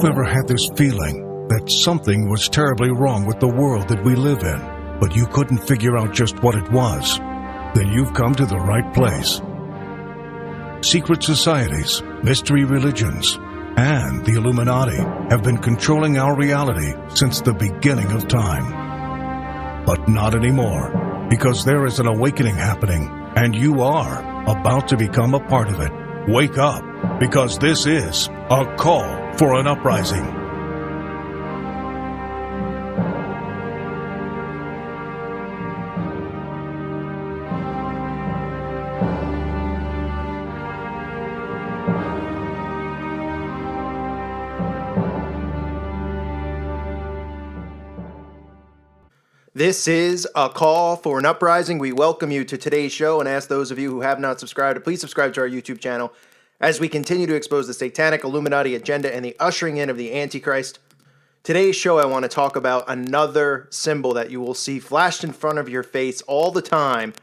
ever had this feeling that something was terribly wrong with the world that we live in, but you couldn't figure out just what it was? Then you've come to the right place. Secret societies, mystery religions, and the Illuminati have been controlling our reality since the beginning of time. But not anymore, because there is an awakening happening, and you are about to become a part of it. Wake up, because this is a call for an uprising. This is a call for an uprising. We welcome you to today's show and ask those of you who have not subscribed to please subscribe to our YouTube channel as we continue to expose the satanic Illuminati agenda and the ushering in of the Antichrist. Today's show, I want to talk about another symbol that you will see flashed in front of your face all the time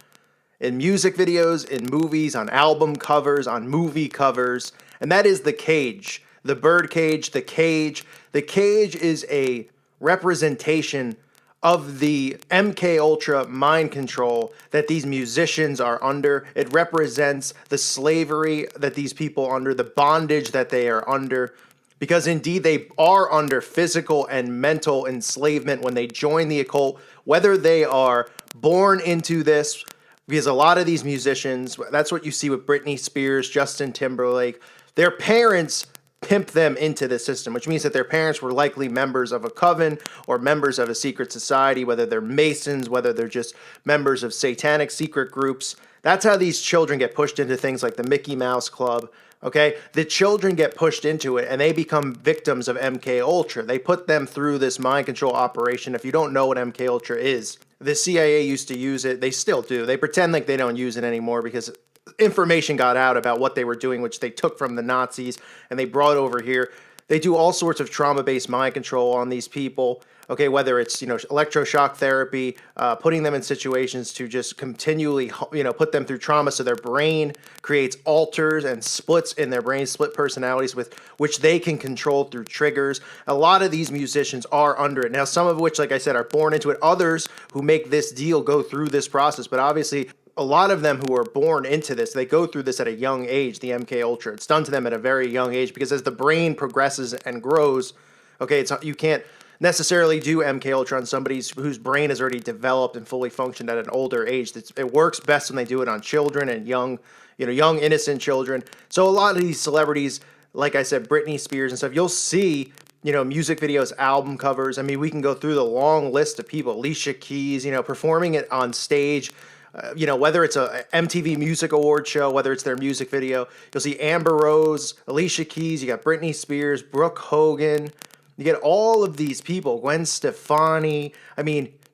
in music videos, in movies, on album covers, on movie covers, and that is the cage. The bird cage, the cage. The cage is a representation of the MK Ultra mind control that these musicians are under. It represents the slavery that these people are under, the bondage that they are under, because indeed they are under physical and mental enslavement when they join the occult, whether they are born into this, because a lot of these musicians, that's what you see with Britney Spears, Justin Timberlake, their parents pimp them into the system, which means that their parents were likely members of a coven or members of a secret society, whether they're Masons, whether they're just members of satanic secret groups. That's how these children get pushed into things like the Mickey Mouse Club. Okay, the children get pushed into it and they become victims of MK Ultra. They put them through this mind control operation. If you don't know what MK Ultra is, the CIA used to use it. They still do. They pretend like they don't use it anymore because information got out about what they were doing, which they took from the Nazis and they brought over here. They do all sorts of trauma-based mind control on these people. Okay, whether it's, electroshock therapy, putting them in situations to just continually, put them through trauma so their brain creates alters and splits in their brain, split personalities with which they can control through triggers. A lot of these musicians are under it. Now, some of which, like I said, are born into it. Others who make this deal go through this process, but obviously a lot of them who are born into this, they go through this at a young age, the MK Ultra. It's done to them at a very young age because as the brain progresses and grows, okay, you can't necessarily do MK Ultra on somebody whose brain has already developed and fully functioned at an older age. It works best when they do it on children and young innocent children. So a lot of these celebrities, like I said, Britney Spears and stuff, you'll see music videos, album covers. I mean, we can go through the long list of people. Alicia Keys, performing it on stage. Whether it's a MTV Music Award show, whether it's their music video, you'll see Amber Rose, Alicia Keys, you got Britney Spears, Brooke Hogan, you get all of these people, Gwen Stefani,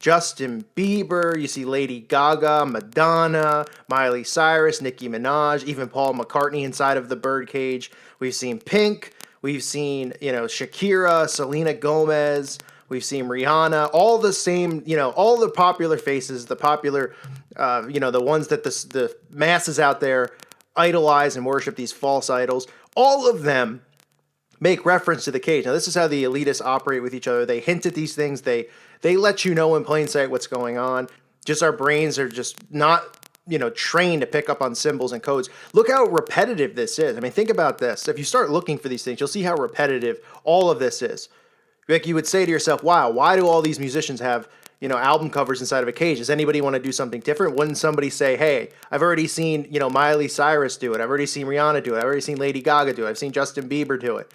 Justin Bieber, you see Lady Gaga, Madonna, Miley Cyrus, Nicki Minaj, even Paul McCartney inside of the birdcage. We've seen Pink, we've seen, Shakira, Selena Gomez, we've seen Rihanna, all the same, all the popular faces, the popular, the ones that the masses out there idolize and worship, these false idols. All of them make reference to the cage. Now, this is how the elitists operate with each other. They hint at these things. They let you know in plain sight what's going on. Just our brains are just not, trained to pick up on symbols and codes. Look how repetitive this is. Think about this. If you start looking for these things, you'll see how repetitive all of this is. Like you would say to yourself, wow, why do all these musicians have, album covers inside of a cage? Does anybody want to do something different? Wouldn't somebody say, hey, I've already seen, Miley Cyrus do it. I've already seen Rihanna do it. I've already seen Lady Gaga do it. I've seen Justin Bieber do it.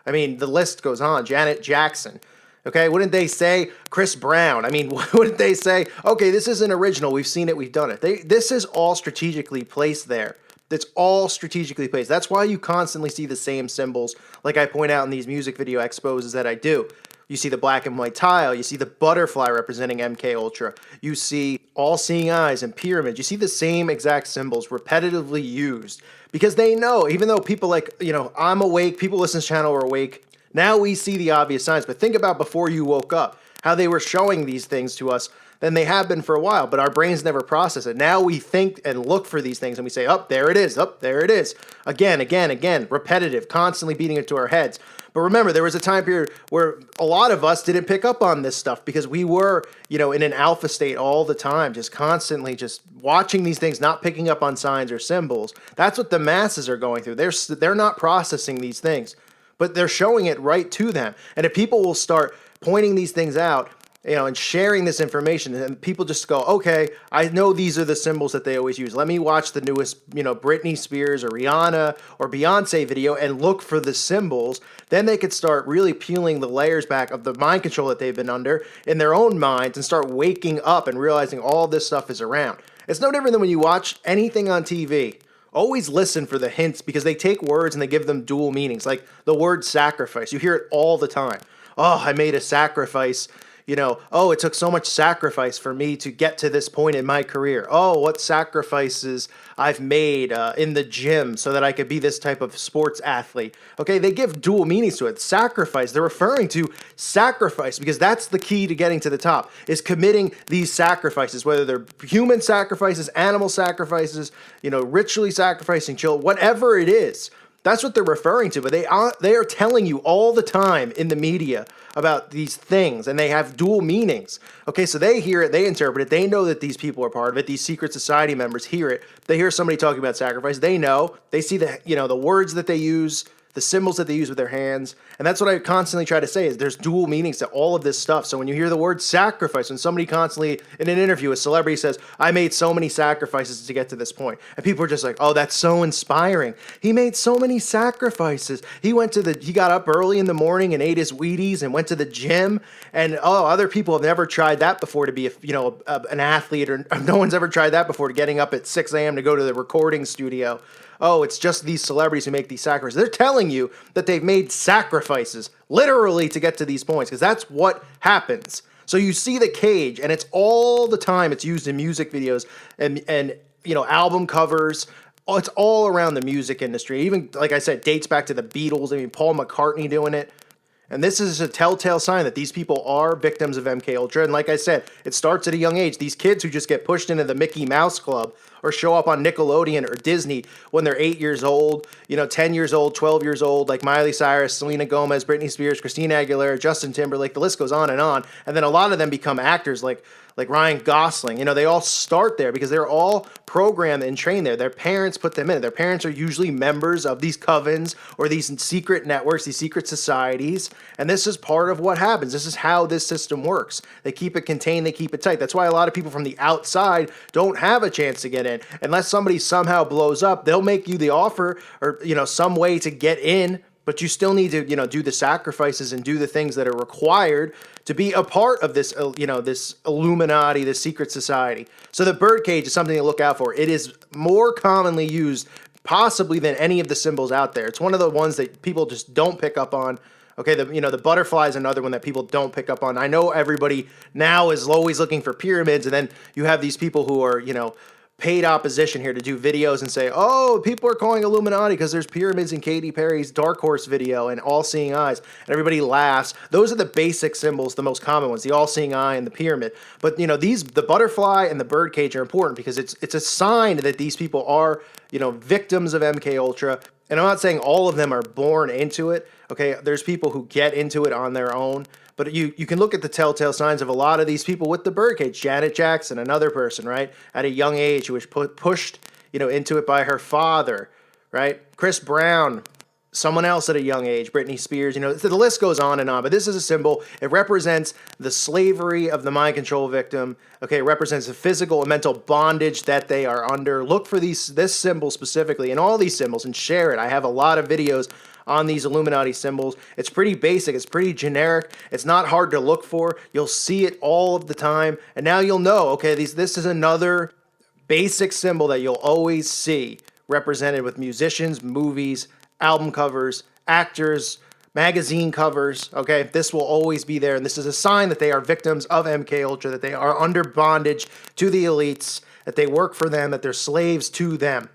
The list goes on. Janet Jackson. Okay, wouldn't they say Chris Brown? Wouldn't they say, okay, this isn't original. We've seen it. We've done it. This is all strategically placed there. It's all strategically placed. That's why you constantly see the same symbols, like I point out in these music video exposes that I do. You see the black and white tile. You see the butterfly representing MK Ultra. You see all-seeing eyes and pyramids. You see the same exact symbols repetitively used because they know, even though people like, I'm awake, people listen to this channel are awake. Now we see the obvious signs, but think about before you woke up, how they were showing these things to us than they have been for a while, but our brains never process it. Now we think and look for these things and we say, oh, there it is. Oh, there it is. Again, repetitive, constantly beating it to our heads. But remember, there was a time period where a lot of us didn't pick up on this stuff because we were, in an alpha state all the time, just constantly just watching these things, not picking up on signs or symbols. That's what the masses are going through. They're not processing these things, but they're showing it right to them. And if people will start pointing these things out, and sharing this information, and people just go, okay, I know these are the symbols that they always use. Let me watch the newest, Britney Spears or Rihanna or Beyonce video and look for the symbols. Then they could start really peeling the layers back of the mind control that they've been under in their own minds and start waking up and realizing all this stuff is around. It's no different than when you watch anything on TV. Always listen for the hints because they take words and they give them dual meanings. Like the word sacrifice. You hear it all the time. Oh, I made a sacrifice. Oh, it took so much sacrifice for me to get to this point in my career. Oh, what sacrifices I've made in the gym so that I could be this type of sports athlete. Okay, they give dual meanings to it. Sacrifice, they're referring to sacrifice because that's the key to getting to the top, is committing these sacrifices, whether they're human sacrifices, animal sacrifices, ritually sacrificing children, whatever it is. That's what they're referring to, but they are telling you all the time in the media about these things, and they have dual meanings. Okay, so they hear it, they interpret it, they know that these people are part of it, these secret society members hear it, they hear somebody talking about sacrifice, they know, they see the words that they use, the symbols that they use with their hands, and that's what I constantly try to say is there's dual meanings to all of this stuff. So when you hear the word sacrifice, when somebody constantly in an interview, a celebrity says, I made so many sacrifices to get to this point, and people are just like, oh, that's so inspiring. He made so many sacrifices. He got up early in the morning and ate his Wheaties and went to the gym, and other people have never tried that before to be an athlete, or no one's ever tried that before, to getting up at 6 a.m. to go to the recording studio. Oh, it's just these celebrities who make these sacrifices. They're telling you that they've made sacrifices, literally, to get to these points, because that's what happens. So you see the cage, and it's all the time. It's used in music videos and album covers. Oh, it's all around the music industry. Even, like I said, dates back to the Beatles. I mean, Paul McCartney doing it. And this is a telltale sign that these people are victims of MKUltra. And like I said, it starts at a young age. These kids who just get pushed into the Mickey Mouse Club or show up on Nickelodeon or Disney when they're 8 years old, 10 years old, 12 years old, like Miley Cyrus, Selena Gomez, Britney Spears, Christina Aguilera, Justin Timberlake, the list goes on. And then a lot of them become actors like Ryan Gosling. They all start there because they're all programmed and trained there. Their parents put them in. Their parents are usually members of these covens or these secret networks, these secret societies. And this is part of what happens. This is how this system works. They keep it contained. They keep it tight. That's why a lot of people from the outside don't have a chance to get in. Unless somebody somehow blows up, they'll make you the offer or, some way to get in. But you still need to, do the sacrifices and do the things that are required to be a part of this, this Illuminati, this secret society. So the birdcage is something to look out for. It is more commonly used possibly than any of the symbols out there. It's one of the ones that people just don't pick up on. Okay, the butterfly is another one that people don't pick up on. I know everybody now is always looking for pyramids, and then you have these people who are, paid opposition here to do videos and say, oh, people are calling Illuminati because there's pyramids in Katy Perry's Dark Horse video and all-seeing eyes, and everybody laughs. Those are the basic symbols, the most common ones, the all-seeing eye and the pyramid. But the butterfly and the birdcage are important because it's a sign that these people are victims of MKUltra. And I'm not saying all of them are born into it. Okay, there's people who get into it on their own. But you can look at the telltale signs of a lot of these people with the birdcage. Janet Jackson, another person, right, at a young age who was pushed, into it by her father, right? Chris Brown, someone else at a young age. Britney Spears, the list goes on and on. But this is a symbol. It represents the slavery of the mind control victim. Okay, it represents the physical and mental bondage that they are under. Look for this symbol specifically and all these symbols and share it. I have a lot of videos on these Illuminati symbols. It's pretty basic. It's pretty generic. It's not hard to look for. You'll see it all of the time. And now you'll know, okay, this is another basic symbol that you'll always see represented with musicians, movies, album covers, actors, magazine covers. Okay, this will always be there. And this is a sign that they are victims of MKUltra, that they are under bondage to the elites, that they work for them, that they're slaves to them.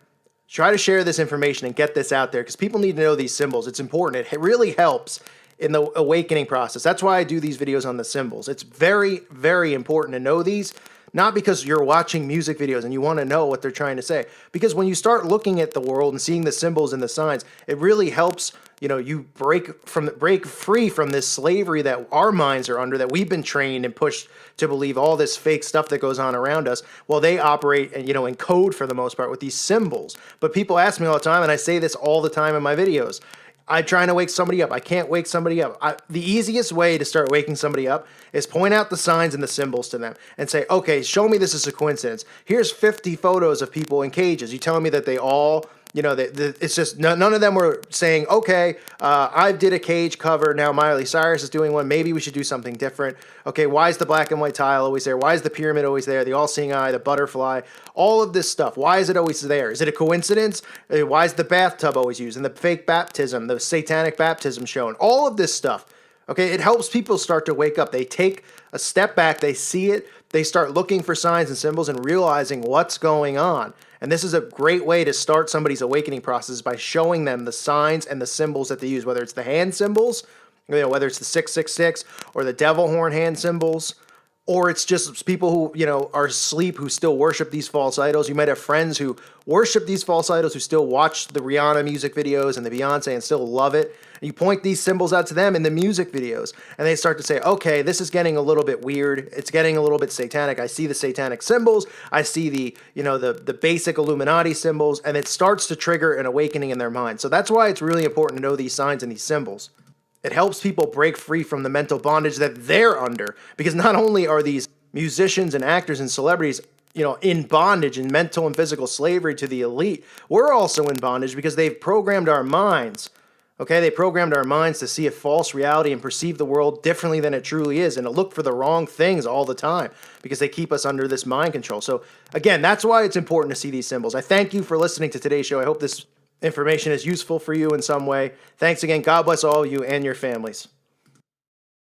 Try to share this information and get this out there because people need to know these symbols. It's important. It really helps in the awakening process. That's why I do these videos on the symbols. It's very, very important to know these, not because you're watching music videos and you want to know what they're trying to say. Because when you start looking at the world and seeing the symbols and the signs, it really helps, you break free from this slavery that our minds are under, that we've been trained and pushed to believe all this fake stuff that goes on around us. Well, they operate and in code for the most part with these symbols. But people ask me all the time, and I say this all the time in my videos, I'm trying to wake somebody up. I can't wake somebody up. The easiest way to start waking somebody up is point out the signs and the symbols to them and say, okay, show me this is a coincidence. Here's 50 photos of people in cages. You telling me that they all, it's just none of them were saying, okay, I did a cage cover. Now Miley Cyrus is doing one. Maybe we should do something different. Okay, why is the black and white tile always there? Why is the pyramid always there? The all-seeing eye, the butterfly, all of this stuff. Why is it always there? Is it a coincidence? Why is the bathtub always used? And the fake baptism, the satanic baptism shown? All of this stuff. Okay, it helps people start to wake up. They take a step back, they see it, they start looking for signs and symbols and realizing what's going on. And this is a great way to start somebody's awakening process by showing them the signs and the symbols that they use, whether it's the hand symbols, whether it's the 666 or the devil horn hand symbols, or it's just people who, are asleep who still worship these false idols. You might have friends who worship these false idols who still watch the Rihanna music videos and the Beyonce and still love it. And you point these symbols out to them in the music videos, and they start to say, okay, this is getting a little bit weird. It's getting a little bit satanic. I see the satanic symbols. I see the basic Illuminati symbols, and it starts to trigger an awakening in their mind. So that's why it's really important to know these signs and these symbols. It helps people break free from the mental bondage that they're under, because not only are these musicians and actors and celebrities, in bondage and mental and physical slavery to the elite, we're also in bondage because they've programmed our minds. Okay, they programmed our minds to see a false reality and perceive the world differently than it truly is, and to look for the wrong things all the time because they keep us under this mind control. So again, that's why it's important to see these symbols. I thank you for listening to today's show. I hope this information is useful for you in some way. Thanks again. God bless all of you and your families.